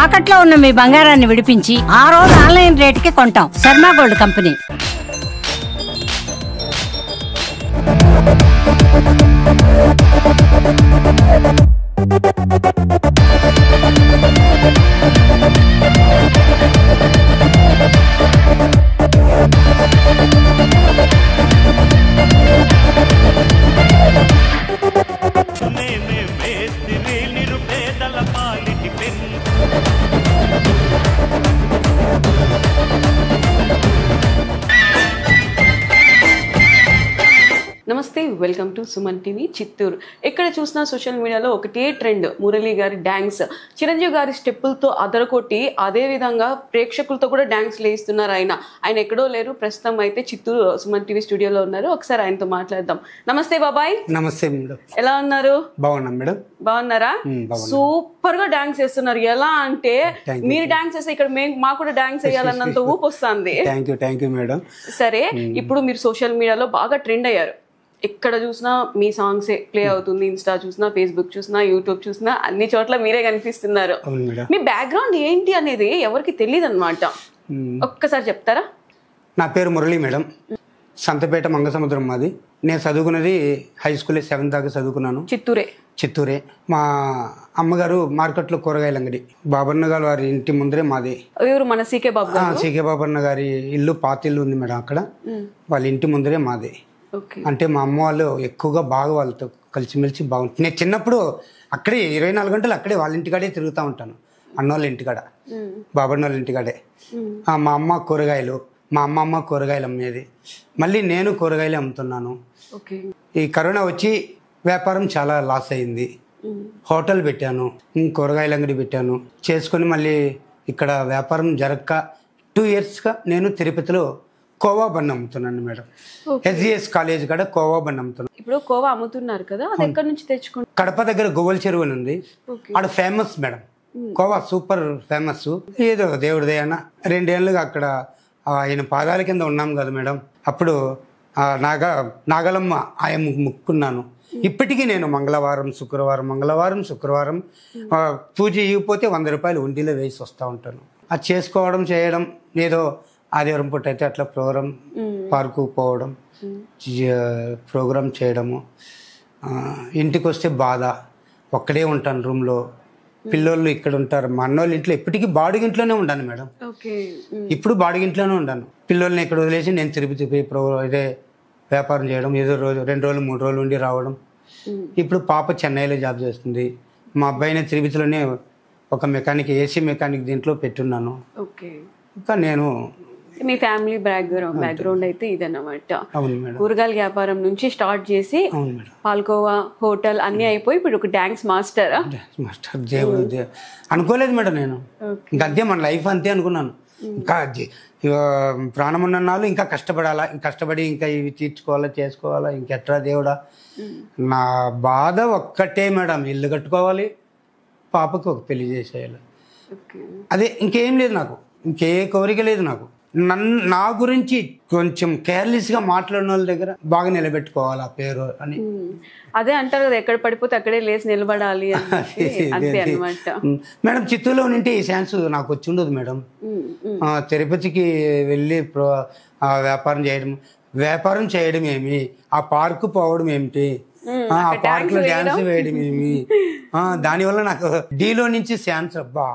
తాకట్లో ఉన్న మీ బంగారాన్ని విడిపించి ఆ రోజు ఆన్లైన్ రేటుకి కొంటాం. Sharma gold company. నమస్తే, welcome to Suman TV Chittoor. ఎక్కడ చూసినా సోషల్ మీడియాలో ఒకటే ట్రెండ్, మురళి గారి డాన్స్. చిరంజీవి గారి స్టెప్పులతో అదరకొట్టి అదే విధంగా ప్రేక్షకులతో కూడా డాన్స్ వేస్తున్నారు. ఆయన ఎక్కడో లేరు, ప్రస్తుతం అయితే చిత్తూరు సుమన్ టీవీ స్టూడియోలో ఉన్నారు. ఒకసారి ఆయనతో మాట్లాడదాం. నమస్తే బాబాయ్. నమస్తే మేడం. ఎలా ఉన్నారు? బాగున్నాం మేడం. బాగున్నారా? సూపర్ గా డాన్స్ చేస్తున్నారు. ఎలా అంటే మీరు డాన్స్ చేస్తే ఇక్కడ మాకు కూడా డాన్స్ వేయాలన్నంత ఊపు వస్తుంది. Thank you madam. సరే, ఇప్పుడు మీరు సోషల్ మీడియాలో బాగా ట్రెండ్ అయ్యారు. ఎక్కడ చూసినా మీ సాంగ్స్ ప్లే అవుతుంది. ఇన్స్టా చూసినా, ఫేస్బుక్ చూసినా, యూట్యూబ్ చూసినా అన్ని చోట్ల మీరే కనిపిస్తున్నారు. మీ బ్యాక్గ్రౌండ్ ఏంటి అనేది ఎవరికి తెలియదు అనమాట. ఒక్కసారి చెప్తారా? నా పేరు మురళి మేడం. సంతపేట మంగసముద్రం మాది. నేను చదువుకున్నది హై స్కూల్ 7th దాకా చదువుకున్నాను. చిత్తూరే. మా అమ్మగారు మార్కెట్లో కూరగాయల అంగడి. బాబన్న గారు వారి ఇంటి ముందరే మాది. ఎవరు? మన సీకే బాబన్న గారి ఇల్లు, పాత ఇల్లు ఉంది మేడం. అక్కడ వాళ్ళ ఇంటి ముందరే మాది. అంటే మా అమ్మ వాళ్ళు ఎక్కువగా బాగా వాళ్ళతో కలిసిమెలిసి బాగుంటుంది. నేను చిన్నప్పుడు అక్కడే 24 గంటలు అక్కడే వాళ్ళ ఇంటికాడే తిరుగుతూ ఉంటాను. అన్నోళ్ళ ఇంటికాడ, బాబన్న వాళ్ళ ఇంటికాడే. మా అమ్మ కూరగాయలు, మా అమ్మమ్మ కూరగాయలు అమ్మేది. మళ్ళీ నేను కూరగాయలు అమ్ముతున్నాను. ఈ కరోనా వచ్చి వ్యాపారం చాలా లాస్ అయింది. హోటల్ పెట్టాను, కూరగాయల అంగడి పెట్టాను. చేసుకొని మళ్ళీ ఇక్కడ వ్యాపారం జరగక 2 yearsగా నేను తిరుపతిలో కోవా బన్ అమ్ముతున్నాను మేడం. ఎస్జిఎస్ కాలేజ్ కాడ కోవా బన్ అమ్ముతున్నాను. ఇప్పుడు కోవా అమ్ముతున్నారు కదా, అది ఎక్కడి నుంచి తెచ్చుకుంటారు? కడప దగ్గర గోవల్ చెరువు అని ఉంది. ఆడ famous madam. Khoa super famous. ఏదో దేవుడి దయన 2 ఏళ్ళుగా అక్కడ ఆయన పాదాల కింద ఉన్నాం కదా మేడం. అప్పుడు నాగలమ్మ ఆయన ముక్కున్నాను. ఇప్పటికీ నేను మంగళవారం శుక్రవారం పూజ ఇవ్వకపోతే 100 రూపాయలు ఉండిలో వేసి వస్తూ ఉంటాను. అది చేసుకోవడం చేయడం, ఏదో ఆదివారం పూట అయితే అట్లా ప్రోగ్రాం, పార్కు పోవడం, ప్రోగ్రాం చేయడము. ఇంటికి వస్తే బాధ, ఒక్కడే ఉంటాను రూమ్లో. పిల్లోళ్ళు ఇక్కడ ఉంటారు. మా అన్నోళ్ళ ఇంట్లో ఎప్పటికీ బాడుగింట్లోనే ఉంటాను మేడం. ఇప్పుడు బాడుగింట్లోనే ఉంటాను. పిల్లోళ్ళని ఇక్కడ వదిలేసి నేను తిరుపతి ఇదే వ్యాపారం చేయడం. ఏదో రోజు 2 రోజులు 3 రోజులు ఉండి రావడం. ఇప్పుడు పాప చెన్నైలో జాబ్ చేస్తుంది. మా అబ్బాయిని తిరుపతిలోనే ఒక మెకానిక్, ఏసీ మెకానిక్ దీంట్లో పెట్టున్నాను. ఇంకా నేను మీ ఫ్యామిలీ బ్యాక్గ్రౌండ్ అయితే ఇదన్నమాట. కూరగాయల వ్యాపారం నుంచి స్టార్ట్ చేసి పాల్కోవా, హోటల్ అన్ని అయిపోయి ఇప్పుడు ఒక డాన్స్ మాస్టర్. దేవుడు అనుకోలేదు మేడం. నేను ఇంకా అంతే, మన లైఫ్ అంతే అనుకున్నాను. ఇంకా ప్రాణం ఉన్న నాళ్ళు ఇంకా కష్టపడాలా, కష్టపడి ఇంకా ఇవి చేసుకోవాలా, ఇంకెట్రా దేవుడా. నా బాధ ఒక్కటే మేడం, ఇల్లు కట్టుకోవాలి, పాపకు ఒక పెళ్లి చేసేయాలి. అదే, ఇంకేం లేదు నాకు, ఇంకే కోరిక లేదు నాకు. నా గురించి కొంచెం కేర్లెస్గా మాట్లాడిన వాళ్ళ దగ్గర బాగా నిలబెట్టుకోవాలి ఆ పేరు అని. అదే అంటారు కదా, ఎక్కడ పడిపోతే అక్కడే లేచి నిలబడాలి అంతే అన్నమాట. మేడం, చిత్తూరులో ఉంటే ఈ ఛాన్స్ నాకు వచ్చి ఉండదు మేడం. తిరుపతికి వెళ్ళి వ్యాపారం చేయడం ఏమి, ఆ పార్కు పోవడం ఏమిటి, ఆ పార్క్ లో డాన్స్ వేయడం ఏమి, దానివల్ల నాకు డీలో నుంచి ఛాన్స్ అబ్బా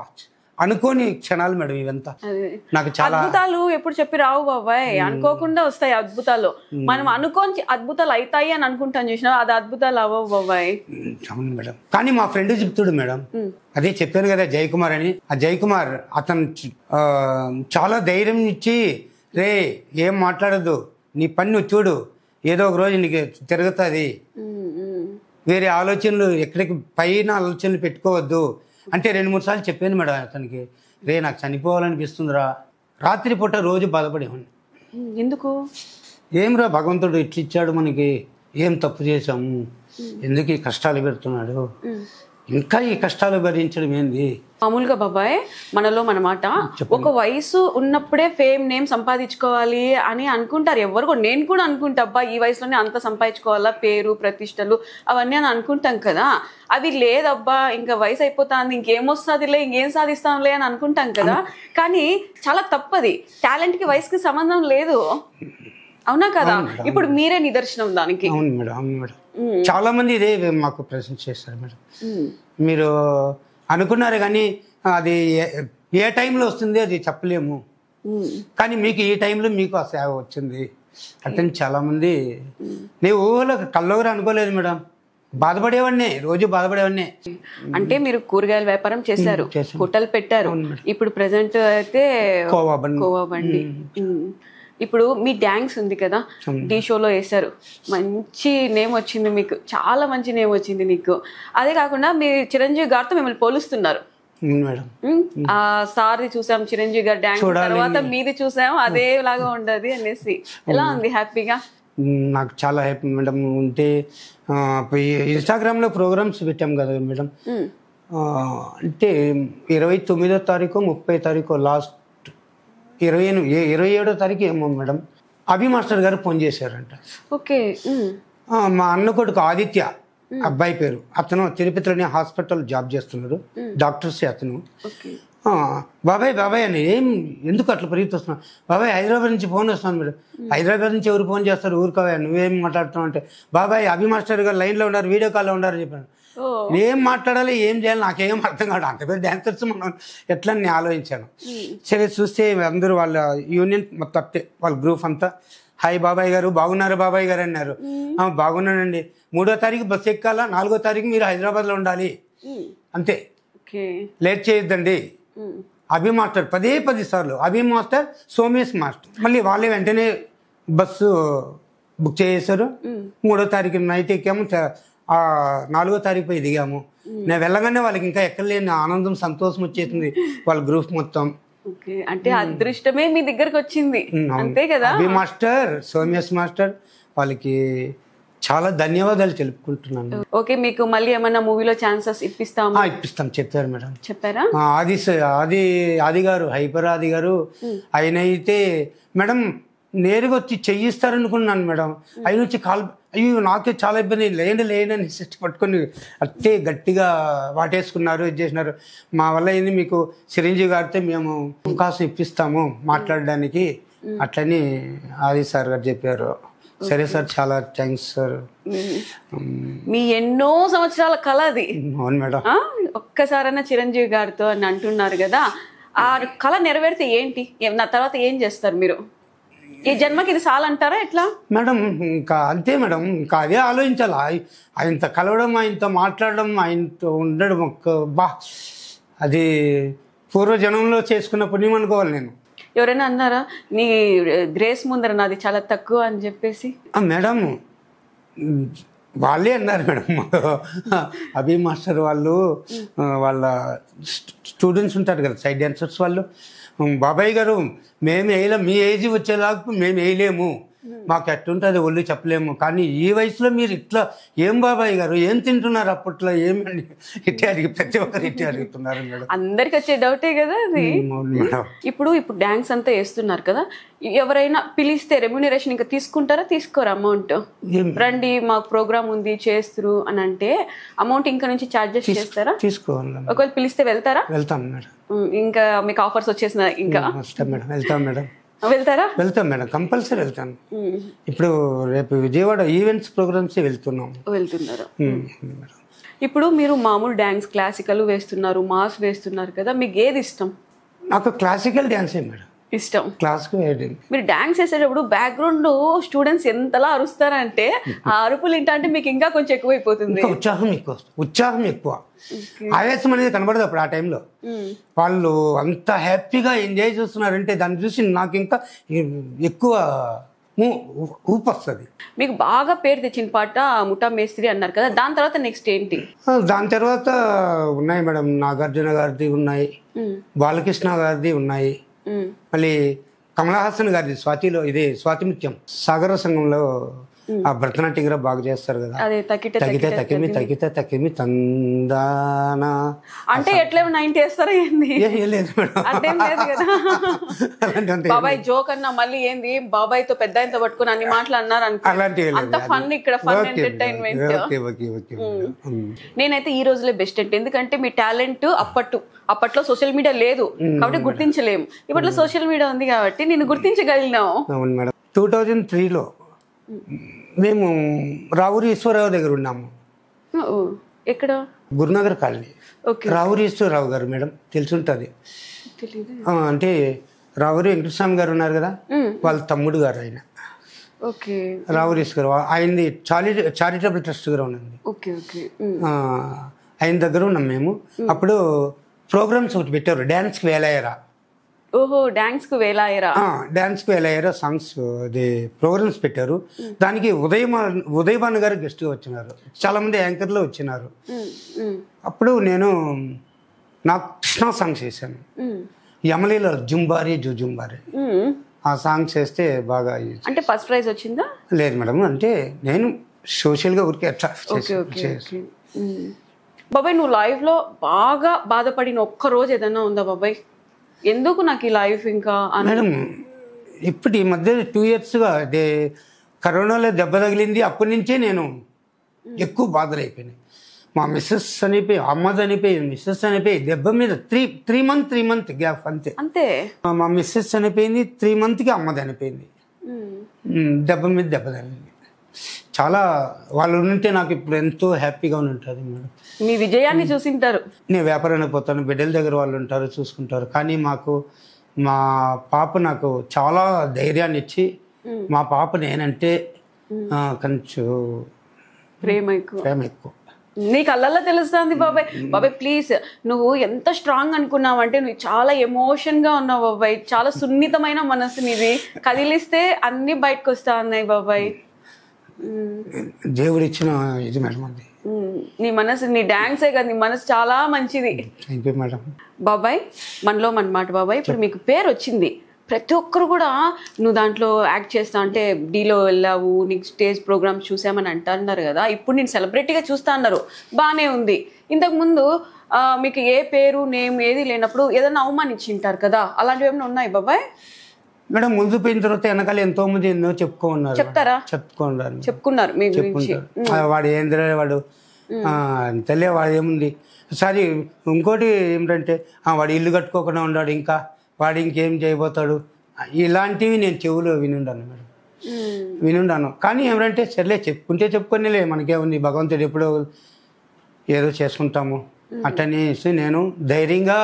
అనుకోని క్షణాలు మేడం ఇవంతా. నాకు చాలా అద్భుతాలు ఎప్పుడు చెప్పి రావు బాబాయ్, అనుకోకుండా వస్తాయి అద్భుతాలు. మనం అనుకోని అద్భుతాలు అవుతాయి అని అనుకుంటాను, చూసినా అది అద్భుతాలు అవ్వవు బాబాయ్. అవును మేడం. కానీ మా ఫ్రెండ్ చెప్తాడు మేడం, అదే చెప్పాను కదా జయకుమార్ అని. ఆ జయకుమార్ అతను చాలా ధైర్యం ఇచ్చి, రే ఏం మాట్లాడద్దు, నీ పని నువ్వు చూడు, ఏదో ఒక రోజు నీకు తిరుగుతుంది, వేరే ఆలోచనలు ఎక్కడికి పైన ఆలోచనలు పెట్టుకోవద్దు అంటే 2-3 సార్లు చెప్పాను మేడం అతనికి. రే నాకు చనిపోవాలనిపిస్తుందిరా, రాత్రి పూట రోజు బాధపడేవాడిని. ఎందుకు? ఏం భగవంతుడు ఇట్లా ఇచ్చాడు మనకి, ఏం తప్పు చేసాము, ఎందుకు ఈ కష్టాలు పెడుతున్నాడు ఇంకా ఈ కష్టాలు భరించడం ఏంది? మామూలుగా బాబాయ్ మనలో మన మాట ఒక వయసు ఉన్నప్పుడే ఫేమ్ నేమ్ సంపాదించుకోవాలి అని అనుకుంటారు ఎవరు కూడా. నేను కూడా అనుకుంటా అబ్బా ఈ వయసులోనే అంత సంపాదించుకోవాలా, పేరు ప్రతిష్టలు అవన్నీ అని అనుకుంటాం కదా. అవి లేదబ్బా ఇంకా వయసు అయిపోతుంది ఇంకేమొస్తుందిలే ఇంకేం సాధిస్తాంలే అని అనుకుంటాం కదా. కానీ చాలా తప్పది. టాలెంట్ కి వయసుకి సంబంధం లేదు, అవునా కదా? ఇప్పుడు మీరే నిదర్శనం దానికి. అవును మేడం, అవును మేడం. చాలా మంది ఇదే మాకు ప్రశ్న చేస్తారు మేడం. మీరు అనుకున్నారు కానీ అది ఏ టైంలో వస్తుంది అది చెప్పలేము, కానీ మీకు ఈ టైంలో మీకు ఆ సేవ వచ్చింది అంటే చాలా మంది నేను ఊహలో కల్లోగర అనుకోలేదు మేడం. బాధపడేవాడిని, రోజు బాధపడేవాడిని. అంటే మీరు కూరగాయల వ్యాపారం చేశారు, హోటల్ పెట్టారు, ఇప్పుడు ప్రెసెంట్ అయితే కోవా బండి. ఇప్పుడు మీ డ్యాన్స్ ఉంది కదా, ఢీ షోలో వేశారు, మంచి నేమ్ వచ్చింది మీకు, చాలా మంచి నేమ్ వచ్చింది నీకు. అదే కాకుండా మీ చిరంజీవి గారితో మిమ్మల్ని పోలుస్తున్నారు మేడం. ఆ సార్ది చూసాం చిరంజీవి గారి డ్యాన్స్, తర్వాత మీది చూసాం అదే లాగా ఉండదు అనేసి. ఎలా ఉంది? హ్యాపీగా? నాకు చాలా హ్యాపీ మేడం. ఉంటే ఇన్స్టాగ్రామ్లో ప్రోగ్రామ్స్ పెట్టాం కదా మేడం. అంటే 29వ తారీఖు 30వ తారీఖు లాస్ట్ 27వ తారీఖు ఏమో మేడం అభి మాస్టర్ గారు ఫోన్ చేశారంట. ఓకే. మా అన్న కొడుకు ఆదిత్య అబ్బాయి పేరు, అతను తిరుపతిలోనే హాస్పిటల్ జాబ్ చేస్తున్నాడు, డాక్టర్స్ అతను. బాబాయ్ బాబాయ్ అని ఎందుకు అట్లా పెరుగుతున్నావు బాబాయ్? హైదరాబాద్ నుంచి ఫోన్ వస్తున్నాను మేడం. హైదరాబాద్ నుంచి ఎవరు ఫోన్ చేస్తారు? ఊరుకోవా నువ్వేం మాట్లాడుతున్నావు అంటే, బాబాయ్ అభి మాస్టర్ గారు లైన్లో ఉన్నారు, వీడియో కాల్లో ఉన్నారు అని చెప్పాను. ఏం మాట్లాడాలి ఏం చేయాలి నాకేం అర్థం కాదు. అంత పేరు డాన్సర్స్ మనం ఎట్లా నేను ఆలోచించాను. సరే చూస్తే అందరూ వాళ్ళ యూనియన్ మొత్తం వాళ్ళ గ్రూప్ అంతా హాయ్ బాబాయ్ గారు బాగున్నారు బాబాయ్ గారు అన్నారు. బాగున్నానండి, 3వ తారీఖు బస్సు ఎక్కాలా, 4వ తారీఖు మీరు హైదరాబాద్లో ఉండాలి అంతే, లేట్ చేయొద్దండి. అభి మాస్టర్ 10 సార్లు, అభి మాస్టర్ సోమేష్ మాస్టర్, మళ్ళీ వాళ్ళే వెంటనే బస్సు బుక్ చేసేసారు. 3వ తారీఖు నైట్ ఎక్కాము, 4వ తారీఖు పోయి దిగాము. నేను వెళ్ళగానే వాళ్ళకి ఇంకా ఎక్కడలేని ఆనందం సంతోషం వచ్చేసింది వాళ్ళ గ్రూప్ మొత్తం. అంటే అదృష్టమే మీ దగ్గరకు వచ్చింది అంతే కదా. అభి మాస్టర్ సోమేష్ మాస్టర్ వాళ్ళకి చాలా ధన్యవాదాలు తెలుపుకుంటున్నాను. ఓకే, మీకు మళ్ళీ ఏమన్నా మూవీలో ఛాన్సెస్ ఇప్పిస్తాం చెప్పారు మేడం. చెప్పారా? ఆది గారు, హైపర్ ఆది గారు, ఆయన అయితే మేడం నేరుగా వచ్చి చెయ్యిస్తారనుకున్నాను మేడం. ఆయన వచ్చి అయ్యో నాకే చాలా ఇబ్బంది, లేని సెట్ పట్టుకొని అట్టే గట్టిగా వాటేసుకున్నారు, ఇది చేసినారు. మా వల్ల ఏంది మీకు చిరంజీవి గారితో మేము అవకాశం ఇప్పిస్తాము మాట్లాడడానికి అట్లని ఆది సార్ గారు చెప్పారు. సరే సార్, చాలా థ్యాంక్స్ సార్. మీ ఎన్నో సంవత్సరాల కళ అది. అవును మేడం. ఒక్కసారైనా చిరంజీవి గారితో అని అంటున్నారు కదా, ఆ కళ నెరవేరితే ఏంటి, నా తర్వాత ఏం చేస్తారు మీరు? ఈ జన్మకి ఇది చాలంటారా ఎట్లా మేడం? ఇంకా అంతే మేడం, ఇంకా అదే ఆలోచించాలి. ఆయనతో కలవడం, ఆయనతో మాట్లాడడం, ఆయనతో ఉండడం అది పూర్వజనంలో చేసుకున్న పుణ్యం అనుకోవాలి నేను. ఎవరైనా అన్నారా నీ గ్రేస్ ముందర నాది చాలా తక్కువ అని చెప్పేసి? మేడం వాళ్ళే అన్నారు మేడం. అభి మాస్టర్ వాళ్ళు వాళ్ళ స్టూడెంట్స్ ఉంటారు కదా సైడ్ డాన్సర్స్, వాళ్ళు బాబాయ్ గారు మేము వేయలేం, మీ ఏజ్ వచ్చేలాగా మేము వేయలేము, మాకు ఎట్టుంటుంది ఒళ్ళు చెప్పలేము, కానీ ఈ వయసులో మీరు ఇట్లా ఏం బాబాయ్ గారు ఏం తింటున్నారు అప్పట్లో ఏమండి ఇట్టే అడిగి ప్రతి ఒక్కరు ఇట్టే అడుగుతున్నారు మేడం. అందరికి వచ్చే డౌటే కదా అది. ఇప్పుడు డాన్స్ అంతా వేస్తున్నారు కదా, ఎవరైనా పిలిస్తే రెమ్యూనరేషన్ ఇంకా తీసుకుంటారా తీసుకోరా? అమౌంట్ రండి మాకు ప్రోగ్రామ్ ఉంది చేస్తురు అని అంటే అమౌంట్ ఇంకా నుంచి చార్జెస్ చేస్తారా? తీసుకోవాలి. ఒకవేళ పిలిస్తే వెళ్తారా? వెళ్తాం మేడం. ఇంకా మీకు ఆఫర్స్ వచ్చేసిన ఇంకా మేడం వెళ్తాం మేడం. వెళ్తారా? వెళ్తాం మేడం, కంపల్సరీ వెళ్తాను. ఇప్పుడు రేపు విజయవాడ ఈవెంట్స్ ప్రోగ్రామ్స్ వెళ్తున్నారు. ఇప్పుడు మీరు మామూలు డాన్స్ క్లాసికల్ వేస్తున్నారు, మాస్ వేస్తున్నారు కదా, మీకు ఏది ఇష్టం? నాకు క్లాసికల్ డాన్సే మేడం ఇష్టం. క్లాసికల్. మీరు డాన్స్ చేసేటప్పుడు బ్యాక్గ్రౌండ్ స్టూడెంట్స్ ఎంతలా అరుస్తారంటే ఆ అరుపులు ఏంటంటే మీకు ఇంకా కొంచెం ఎక్కువైపోతుంది. ఉత్సాహం ఎక్కువ, ఆవేశం అనేది కనబడదు అప్పుడు. ఆ టైంలో వాళ్ళు అంత హ్యాపీగా ఎంజాయ్ చేస్తున్నారంటే దాన్ని చూసి నాకు ఇంకా ఎక్కువ ఊపు వస్తుంది. మీకు బాగా పేరు తెచ్చిన పాట ముఠా మేస్త్రి అన్నారు కదా, దాని తర్వాత నెక్స్ట్ ఏంటి? దాని తర్వాత ఉన్నాయి మేడం, నాగార్జున గారిది ఉన్నాయి, బాలకృష్ణ గారిది ఉన్నాయి, మళ్ళీ కమల్ హాసన్ గారిది స్వాతిలో, ఇదే స్వాతి ముత్యం, సాగర సంఘంలో ఆ భరతనాట్యం కూడా బాగా చేస్తారు కదా. అదే తకిట తగితే తకిమి తగితే తకిమి తందానా అంటే ఎట్లా 90 వేస్తారా ఏంది? లేదు మేడం, అదేం లేదు కదా. అలాంటి బాబాయ్ జోక్ అన్నా మళ్ళీ ఏంది బాబాయ్ తో పెద్ద ఆయనతో పట్టుకుని అన్ని మాటలు అన్నారు అనుకో. అలాంటివి లేదు. అంత ఫన్ ఇక్కడ, fun entertainment. Okay okay okay. నేనైతే ఈ రోజులే బెస్ట్ అంటే, ఎందుకంటే మీ టాలెంట్ అప్పట్లో సోషల్ మీడియా లేదు కాబట్టి గుర్తించలేము. ఇప్పట్లో సోషల్ మీడియా ఉంది కాబట్టి నేను గుర్తించగలిగినావు. అవును మేడం. 2003లో మేము రావూరి ఈశ్వరరావు దగ్గర ఉన్నాము. ఎక్కడ? గురునగర్ కాలనీ. రావూరి ఈశ్వరరావు గారు మేడం తెలుసుంటుంది. అంటే రావూరి వెంకటస్వామి గారు ఉన్నారు కదా, వాళ్ళ తమ్ముడు గారు ఆయన. రావూరి ఈశ్వరరావు ఆయనది చారిటబుల్ ట్రస్ట్ కూడా ఉన్నది. ఆయన దగ్గర ఉన్నాం మేము. అప్పుడు ప్రోగ్రామ్స్ ఒకటి పెట్టారు, డాన్స్కి వేలాయరా. ఓహో, డాన్స్ కు వేలాయరా సాంగ్స్ అది ప్రోగ్రామ్స్ పెట్టారు. దానికి ఉదయభాను గారు గెస్ట్గా వచ్చినారు, చాలా మంది యాంకర్లు వచ్చినారు. అప్పుడు నేను నాకు కృష్ణ సాంగ్స్ చేశాను, యమలీలో జుంబారి జుంబారి. ఆ సాంగ్స్ చేస్తే బాగా. అంటే ఫస్ట్ ప్రైజ్ వచ్చిందా? లేదు మేడం, అంటే నేను సోషల్గా ఊరికే ఎట్లా. బాబాయ్ నువ్వు లైఫ్ లో బాగా బాధపడిన ఒక్క రోజు ఏదన్నా ఉందా బాబాయ్? ఎందుకు నాకు ఈ లైఫ్ ఇంకా? మేడం ఇప్పుడు ఈ మధ్య 2 yearsగా అదే కరోనాలో దెబ్బ తగిలింది. అప్పటి నుంచే నేను ఎక్కువ బాధలు అయిపోయినాయి. మా మిస్సెస్ చనిపోయి, అమ్మ చనిపోయి, మిస్సెస్ చనిపోయి, దెబ్బ మీద 3 month గ్యాప్ అంతే. మా మిస్సెస్ చనిపోయింది, 3 monthకి అమ్మ చనిపోయింది. దెబ్బ మీద దెబ్బ తగిలింది. చాలా వాళ్ళు ఉంటే నాకు ఇప్పుడు ఎంతో హ్యాపీగా ఉంటుంది మేడం. మీ విజయాన్ని చూసింటారు. నేను వ్యాపారానికి పోతాను, బిడ్డల దగ్గర వాళ్ళు ఉంటారు, చూసుకుంటారు. కానీ మా పాప నాకు చాలా ధైర్యాన్ని ఇచ్చి, మా పాప నేనంటే కొంచెం ప్రేమ ఎక్కువ. నీ కళ్ళల్లో తెలుస్తుంది బాబాయ్. బాబాయ్ ప్లీజ్, నువ్వు ఎంత స్ట్రాంగ్ అనుకున్నావంటే నువ్వు చాలా ఎమోషన్ గా ఉన్నావు బాబాయ్. చాలా సున్నితమైన మనసు నీది, కదిలిస్తే అన్ని బయటకు వస్తా ఉన్నాయి బాబాయ్. దేవుడు ఇచ్చిన ఇది మేడం అది. నీ మనసు, నీ డాన్సే కదా, నీ మనసు చాలా మంచిది. Thank you madam. బాబాయ్ మనలో మన మాట బాబాయ్, ఇప్పుడు మీకు పేరు వచ్చింది, ప్రతి ఒక్కరు కూడా నువ్వు దాంట్లో యాక్ట్ చేస్తా అంటే డీలో వెళ్ళావు, నీకు స్టేజ్ ప్రోగ్రామ్స్ చూసామని అంటున్నారు కదా. ఇప్పుడు నేను సెలబ్రిటీగా చూస్తా అన్నారు, బాగానే ఉంది. ఇంతకుముందు మీకు ఏ పేరు నేమ్ ఏది లేనప్పుడు ఏదైనా అవమానించింటారు కదా, అలాంటివి ఏమైనా ఉన్నాయి బాబాయ్? మేడం ముందు పోయిన తర్వాత వెనకాల ఎంతో మంది ఎన్నో చెప్పుకున్నారు. చెప్తారా? చెప్పుకున్నారు మీ గురించి. వాడు ఏంద్రే వాడు తెలియ, వాడు ఏముంది. సరే ఇంకోటి ఏమిటంటే వాడు ఇల్లు కట్టుకోకుండా ఉన్నాడు, ఇంకా వాడు ఇంకేం చేయబోతాడు, ఇలాంటివి నేను చెవులో వినుండాను. కానీ ఏమిటంటే సర్లే చెప్పుకునేలే, మనకేముంది, భగవంతుడు ఎప్పుడో ఏదో చేసుకుంటాము అట్టనేసి నేను ధైర్యంగా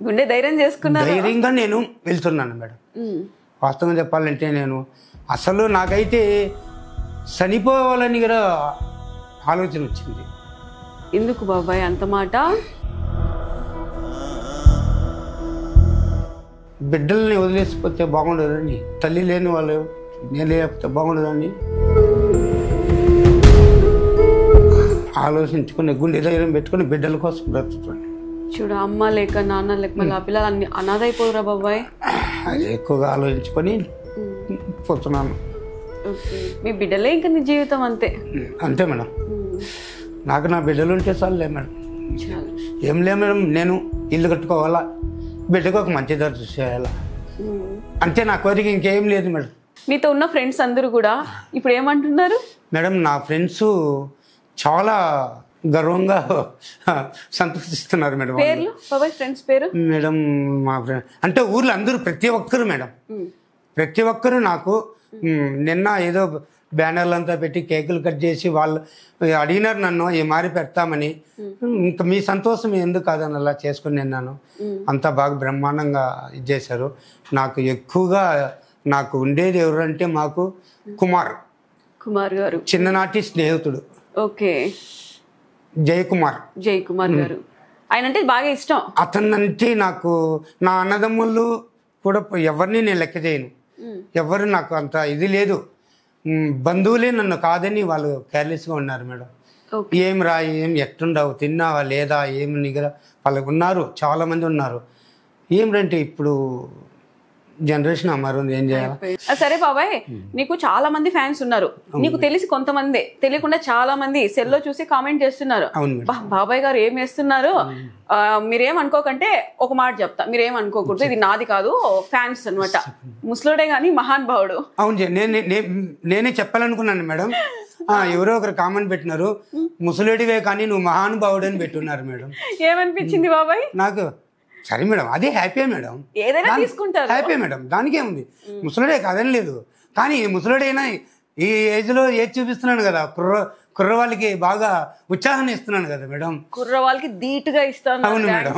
గుండె ధైర్యంగా నేను వెళ్తున్నాను మేడం. వాస్తవంగా చెప్పాలంటే నేను అసలు నాకైతే చనిపోవాలని కూడా ఆలోచన వచ్చింది. ఎందుకు బాబాయ్ అంత మాట? బిడ్డల్ని వదిలేసిపోతే బాగుండదని, తల్లి లేని వాళ్ళు నేను లేకపోతే బాగుండదని ఆలోచించుకుని గుండె ధైర్యం పెట్టుకుని బిడ్డల కోసం బ్రతుకుతాను. చూడు, అమ్మ లేక నాన్న లేక మళ్ళీ ఆ పిల్లలు అన్ని అనాథ అయిపోదురా బాబాయ్. అది ఎక్కువగా ఆలోచించుకొని పోతున్నాను. మీ బిడ్డలే ఇంకా నీ జీవితం అంతే మేడం. నాకు నా బిడ్డలు ఉంటే చాలులే మేడం. ఏం లే మేడం, నేను ఇల్లు కట్టుకోవాలా, బిడ్డకు ఒక మంచి దర్శ చేయాలా, అంతే నా కోరిక, ఇంకేం లేదు మేడం. మీతో ఉన్న ఫ్రెండ్స్ అందరూ కూడా ఇప్పుడు ఏమంటున్నారు మేడం? నా ఫ్రెండ్స్ చాలా గర్వంగా సంతోషిస్తున్నారు మేడం. పేర్లు బాబాయ్, ఫ్రెండ్స్ పేరు? మేడం మా ఫ్రెండ్ అంటే ఊర్లో అందరూ ప్రతి ఒక్కరు మేడం, ప్రతి ఒక్కరు నాకు నిన్న ఏదో బ్యానర్లు అంతా పెట్టి కేకులు కట్ చేసి వాళ్ళు అడిగినారు నన్ను ఈ మారి పెడతామని. ఇంకా మీ సంతోషం ఎందుకు కాదని అలా చేసుకుని నిన్నాను. అంతా బాగా బ్రహ్మాండంగా ఇది చేశారు. నాకు ఎక్కువగా నాకు ఉండేది ఎవరంటే మాకు కుమార్ గారు, చిన్ననాటి స్నేహితుడు. ఓకే, జయకుమార్ గారు, ఆయన అంటే బాగా ఇష్టం. అతనంటే నాకు, నా అన్నదమ్ముళ్ళు కూడా ఎవరిని నేను లెక్క చేయను, ఎవరు నాకు అంత ఇది లేదు. బంధువులే నన్ను కాదని వాళ్ళు కేర్లెస్గా ఉన్నారు మేడం. ఏం ఎట్టుండవు, తిన్నావా లేదా, ఏమి నిగర వాళ్ళకు ఉన్నారు, చాలామంది ఉన్నారు. ఏమిటంటే ఇప్పుడు జనరేషన్ అమ్మారు ఏం చేయాలి. సరే బాబాయ్, నీకు చాలా మంది ఫ్యాన్స్ ఉన్నారు, నీకు తెలిసి కొంతమంది తెలియకుండా చాలా మంది సెల్లో చూసి కామెంట్ చేస్తున్నారు, బాబాయ్ గారు ఏం వేస్తున్నారు, మీరేం అనుకోకంటే ఒక మాట చెప్తా, మీరేం అనుకోకూడదు, ఇది నాది కాదు, ఫ్యాన్స్ అన్నమాట, ముసలోడే గాని మహాన్ భావుడు. అవును, నేనే చెప్పాలనుకున్నాను మేడం. ఎవరో ఒకరు కామెంట్ పెట్టినారు, ముసలుడివే కానీ నువ్వు మహానుభావుడు అని పెట్టున్నారు మేడం. ఏమనిపించింది బాబాయ్? నాకు సరే మేడం, అదే హ్యాపీ మేడం, ఏదైనా తీసుకుంటారు, హ్యాపీ మేడం, దానికేముంది, ముసలుడే కాదని లేదు, కానీ ముసలుడైనా ఈ ఏజ్ లో ఏది చూపిస్తున్నాను కదా, కుర్ర వాళ్ళకి బాగా ఉత్సాహాన్ని ఇస్తున్నాను కదా మేడం, కుర్ర వాళ్ళకి ధీటుగా ఇస్తాను. అవును మేడం,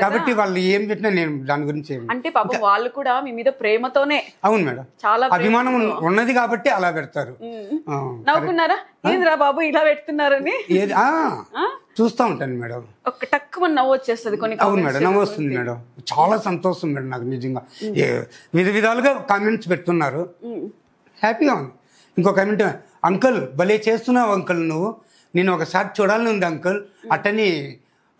కాబట్టి వాళ్ళు ఏం పెట్టినా నేను దాని గురించి అంటే పాపం వాళ్ళు కూడా మీ మీద ప్రేమతోనే, అవును మేడం, చాలా అభిమానం ఉన్నది కాబట్టి అలా పెడతారు. నవ్వుకున్నారా ఏంద్రా బాబు ఇలా పెడుతున్నారని? చూస్తూ ఉంటాను మేడం, ఒక తక్కువ నవ్వు వచ్చేస్తుంది కొన్ని. అవును మేడం, నవ్వు వస్తుంది మేడం, చాలా సంతోషం మేడం నాకు నిజంగా. విధాలుగా కామెంట్స్ పెడుతున్నారు, హ్యాపీగా ఉంది. ఇంకో కామెంట్, అంకుల్ భలే చేస్తున్నావు అంకుల్, నువ్వు నేను ఒకసారి చూడాలని ఉంది అంకుల్ అట్టని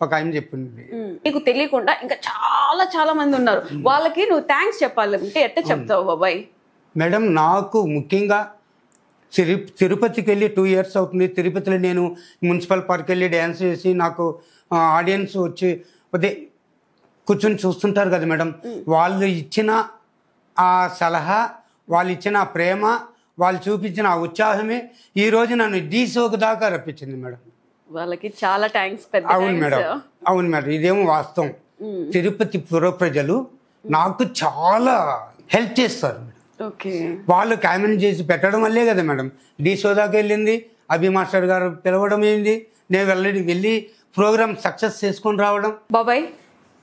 ఒక ఆయన చెప్పింది. నీకు తెలియకుండా ఇంకా చాలా చాలా మంది ఉన్నారు, వాళ్ళకి నువ్వు థ్యాంక్స్ చెప్పాలంటే ఎట్లా చెప్తావు బాబాయ్? మేడం, నాకు ముఖ్యంగా తిరుపతికి వెళ్ళి 2 years అవుతుంది. తిరుపతిలో నేను మున్సిపల్ పార్క్ వెళ్ళి డ్యాన్స్ చేసి నాకు ఆడియన్స్ వచ్చి అదే కూర్చొని చూస్తుంటారు కదా మేడం, వాళ్ళు ఇచ్చిన ఆ సలహా, వాళ్ళు ఇచ్చిన ఆ ప్రేమ, వాళ్ళు చూపించిన ఆ ఉత్సాహమే ఈ రోజు నన్ను డీ షోకు దాకా రప్పించింది మేడం. వాళ్ళకి చాలా థ్యాంక్స్. అవును మేడం, అవును మేడం, ఇదేమో వాస్తవం. తిరుపతి పుర ప్రజలు నాకు చాలా హెల్ప్ చేస్తారు మేడం. వాళ్ళు కామెంట్ చేసి పెట్టడం వల్లే కదా మేడం డీ షో దాకా వెళ్ళింది, అభి మాస్టర్ గారు పిలవడం ఏంది, నేను వెళ్ళి ప్రోగ్రామ్ సక్సెస్ చేసుకొని రావడం. బాబాయ్,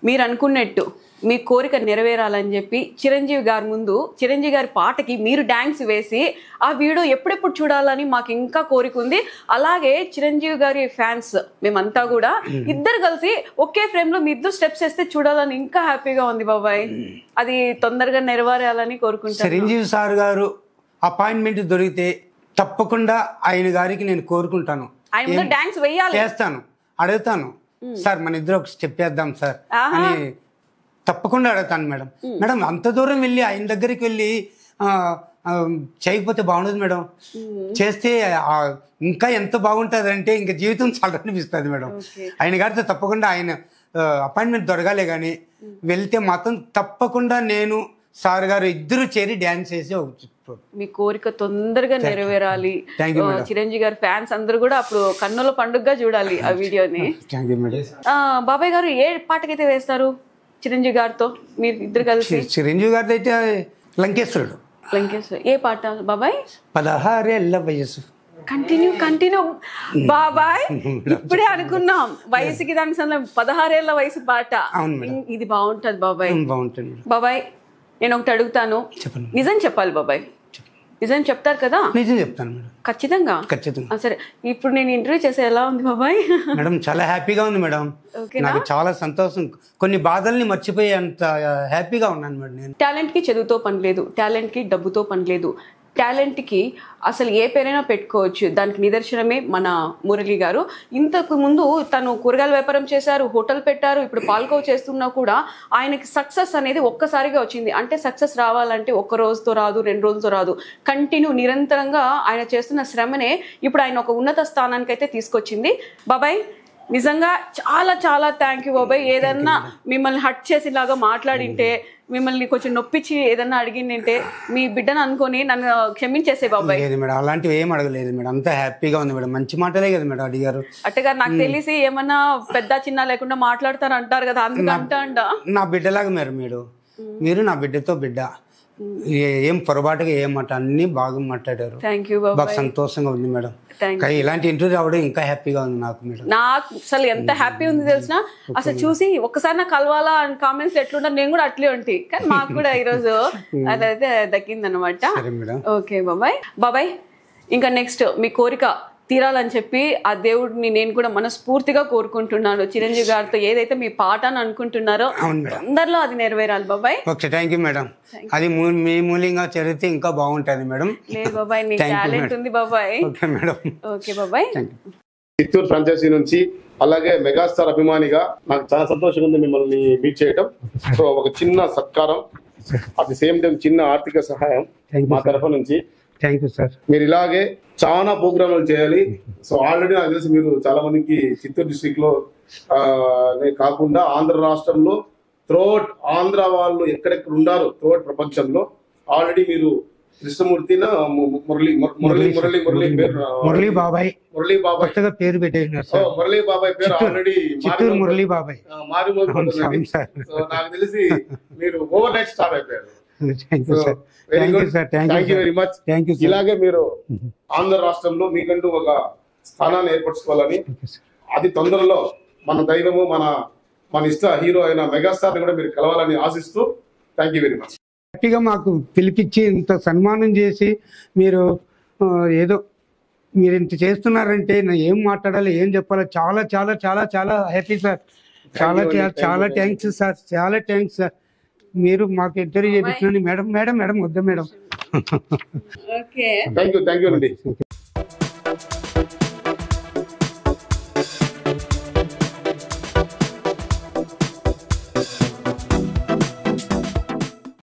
మీరు అనుకున్నట్టు మీ కోరిక నెరవేరాలని చెప్పి చిరంజీవి గారి ముందు చిరంజీవి గారి పాటకి మీరు డాన్స్ వేసి ఆ వీడియో ఎప్పుడెప్పుడు చూడాలని మాకు ఇంకా కోరిక ఉంది. అలాగే చిరంజీవి గారి ఫ్యాన్స్ మేమంతా కూడా ఇద్దరు కలిసి ఒకే ఫ్రేమ్ లో మీ ఇద్దరు స్టెప్స్ వేస్తే చూడాలని ఇంకా హ్యాపీగా ఉంది బాబాయ్. అది తొందరగా నెరవేరాలని కోరుకుంటాను. చిరంజీవి సార్ గారు అపాయింట్మెంట్ దొరికితే తప్పకుండా ఆయన గారికి నేను కోరుకుంటాను, ఆయన డాన్స్ వేయాలి, చేస్తాను, అడుగుతాను, సార్ మన ఇద్దరు ఒక స్టెప్ వేద్దాం సార్ అని తప్పకుండా అడుగుతాను మేడం. మేడం, అంత దూరం వెళ్ళి ఆయన దగ్గరికి వెళ్ళి చేయకపోతే బాగుండదు మేడం, చేస్తే ఇంకా ఎంత బాగుంటుంది అంటే ఇంకా జీవితం చాలా అనిపిస్తుంది మేడం. ఆయన గారితో తప్పకుండా ఆయన అపాయింట్మెంట్ దొరకాలే కానీ వెళ్తే మాత్రం తప్పకుండా నేను సార్ గారు ఇద్దరు చేరి డాన్స్ చేసి మీ కోరిక తొందరగా నెరవేరాలి. చిరంజీవి గారి ఫ్యాన్స్ అందరూ కూడా అప్పుడు కన్నుల పండుగగా చూడాలి ఆ వీడియోని. బాబాయ్ గారు ఏ పాటకైతే వేస్తారు చిరంజీవి గారితో మీరు ఇద్దరు కలిసి? చిరంజీవి గారితో అయితే లంకేశ్వరుడు. ఏ పాట బాబాయ్? 16 ఏళ్ల వయసు. కంటిన్యూ బాబాయ్, ఇప్పుడే అనుకున్నాం వయసుకి దానికి 16 ఏళ్ల వయసు పాట. ఇది బాగుంటది బాబాయ్. బాగుంటుంది బాబాయ్. నేను ఒకటి అడుగుతాను, నిజం చెప్పాలి బాబాయ్, నిజం చెప్తారు కదా? నిజం చెప్తాను మేడం, ఖచ్చితంగా. సరే, ఇప్పుడు నేను ఇంటర్వ్యూ చేసే ఎలా ఉంది బాబాయ్? మేడం చాలా హ్యాపీగా ఉంది మేడం, నాకు చాలా సంతోషం, కొన్ని బాధల్ని మర్చిపోయి అంత హ్యాపీగా ఉన్నాను మేడం. నేను టాలెంట్ కి చదువుతో పని లేదు, టాలెంట్ కి డబ్బుతో పని లేదు, టాలెంట్కి అసలు ఏ పేరైనా పెట్టుకోవచ్చు. దానికి నిదర్శనమే మన మురళి గారు. ఇంతకు ముందు తను కూరగాయల వ్యాపారం చేశారు, హోటల్ పెట్టారు, ఇప్పుడు పాల్కోవ చేస్తున్నా కూడా ఆయనకి సక్సెస్ అనేది ఒక్కసారిగా వచ్చింది. అంటే సక్సెస్ రావాలంటే ఒక్క రోజుతో రాదు, 2 రోజులతో రాదు, కంటిన్యూ నిరంతరంగా ఆయన చేస్తున్న శ్రమనే ఇప్పుడు ఆయన ఒక ఉన్నత స్థానానికి అయితే తీసుకొచ్చింది. బాబాయ్, నిజంగా చాలా చాలా థ్యాంక్ యూ బాబాయ్. ఏదన్నా మిమ్మల్ని హట్ చేసేలాగా మాట్లాడింటే, మిమ్మల్ని కొంచెం నొప్పించి ఏదన్నా అడిగిందంటే మీ బిడ్డను అనుకొని నన్ను క్షమించేసే బాబాయ్. లేదు మేడం, అలాంటివి ఏం అడగలేదు మేడం, అంతా హ్యాపీగా ఉంది మేడం, మంచి మాటలే కదా మేడం అడిగారు. అట్టగారు నాకు తెలిసి ఏమన్నా పెద్ద చిన్న లేకుండా మాట్లాడతారు అంటారు కదా, అందుకంట నా బిడ్డలాగా మీరు నా బిడ్డతో బిడ్డ, ఏం పొరపాటుగా ఏమాట అన్ని బాగా మాట్లాడారు. బాగా సంతోషంగా ఉంది మేడం. ఇలాంటి ఇంటర్వ్యూ రావడం ఇంకా హ్యాపీగా ఉంది నాకు మేడం. నాకు అసలు ఎంత హ్యాపీ ఉంది తెలిసిన, అసలు చూసి ఒక్కసారి నాకు కలవాలా అని కామెంట్స్ ఎట్లుంటారు, నేను కూడా అట్లే ఉంటాయి, కానీ మాకు కూడా ఈరోజు అదైతే దక్కిందనమాట. ఓకే బాబాయ్, ఇంకా నెక్స్ట్ మీ కోరిక తీరాలని చెప్పి ఆ దేవుడిని నేను కూడా మనస్ఫూర్తిగా కోరుకుంటున్నాను. చిరంజీవి గారితో ఏదైతే మీ పాట అని అనుకుంటున్నారో అందరిలో అది నెరవేరాలి బాబాయ్. Okay, thank you madam. అది మీ మూల్యంగా చదివితే ఇంకా బాగుంటుంది మేడం. లేదు బాబాయ్, నీ టాలెంట్ ఉంది బాబాయ్. Okay madam. ఓకే బాబాయ్. చిత్తూరు ఫ్రాంచైజీ నుంచి అలాగే మెగాస్టార్ అభిమానిగా నాకు చాలా సంతోషంగా ఉంది మిమ్మల్ని మీట్ చేయటం. సో ఒక చిన్న సత్కారం అట్ ది సేమ్ టైం చిన్న ఆర్థిక సహాయం Thank you, మా sir. తరఫు నుంచి. Thank you sir. మీరు ఇలాగే చాలా ప్రోగ్రాములు చేయాలి. సో ఆల్రెడీ నాకు తెలిసి మీరు చాలా మందికి చిత్తూరు డిస్ట్రిక్ట్ లో కాకుండా ఆంధ్ర రాష్ట్రంలో త్రోట్ ఆంధ్ర వాళ్ళు ఎక్కడెక్కడ ఉన్నారు త్రోట్ ప్రపంచంలో ఆల్రెడీ మీరు కృష్ణమూర్తి మురళీ బాబాయ్ మురళీ బాబాయ్ కొత్తగా పేరు పెట్టేసినారు సార్. మురళీ బాబాయ్ పేరు ఆల్రెడీ చిత్తూరు మురళీ బాబాయ్. మారిమోగిపోతుంది. సో నాకు తెలిసి మీరు ఓవర్ నైట్ స్టార్ అయిపోయారు. Thank you sir. Very thank you good, sir. Thank you very much. Thank you sir. ఇలాగే మీరు ఆంధ్ర రాష్ట్రంలో మీకంటూ ఒక స్థానాన్ని ఏర్పరచుకోవాలని, అతి తొందరలో మన దైవము మన ఇష్ట హీరో అయిన మెగాస్టార్ ని కూడా మీరు కలవాలని ఆశిస్తూ థ్యాంక్ యూ వెరీ మచ్. గట్టిగా మాకు పిలిపించి ఇంత సన్మానం చేసి మీరు ఏదో మీరు ఇంత చేస్తున్నారంటే నేను ఏం మాట్లాడాలి ఏం చెప్పాలి, చాలా చాలా చాలా చాలా హ్యాపీ సార్. చాలా చాలా థ్యాంక్స్ సార్. చాలా థ్యాంక్స్ సార్. మీరు మాకు ఇంటర్వ్యూ చేయించండి మేడం. మేడం మేడం వద్దా మేడం. ఓకే, థ్యాంక్ యూ అండి.